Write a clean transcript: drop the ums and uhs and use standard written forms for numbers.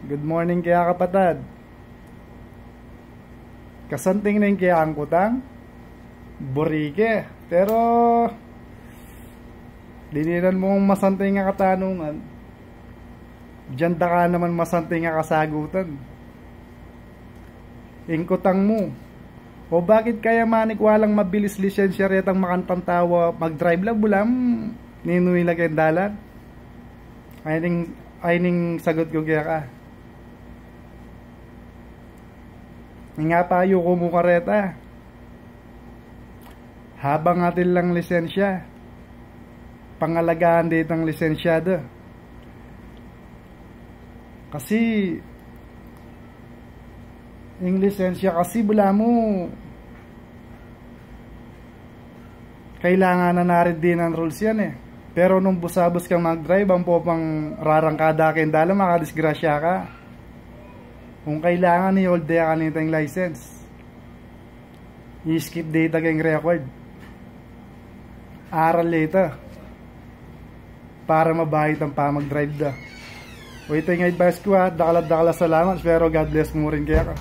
Good morning kaya kapatad. Kasanting na yung kaya ang kutang. Burike. Pero dinilan mong masanting nga katanungan. Diyan da ka naman masanting nga kasagutan. Ingkutang mo. O bakit kaya manik walang mabilis lisensya retang makantang tawa mag-drive lang bulam ninuwi lagay dalan? Ayning sagot ko kaya ka. Nga payo ko mo kareta. Habang atin lang lisensya, pangalagaan dito ang lisensyado. Kasi yung lisensya kasi bula mo kailangan na narid din ang rules yan eh. Pero nung busabos kang mag-drive, ang popang rarangkada kayo dala, makadisgrasya ka. Kung kailangan i-hold ka nito yung license, i-skip data kayong record, aral dito para mabahit ang pamag-drive da. O ito yung advice ko ha. Dakala salamat, pero God bless mo rin kaya ka.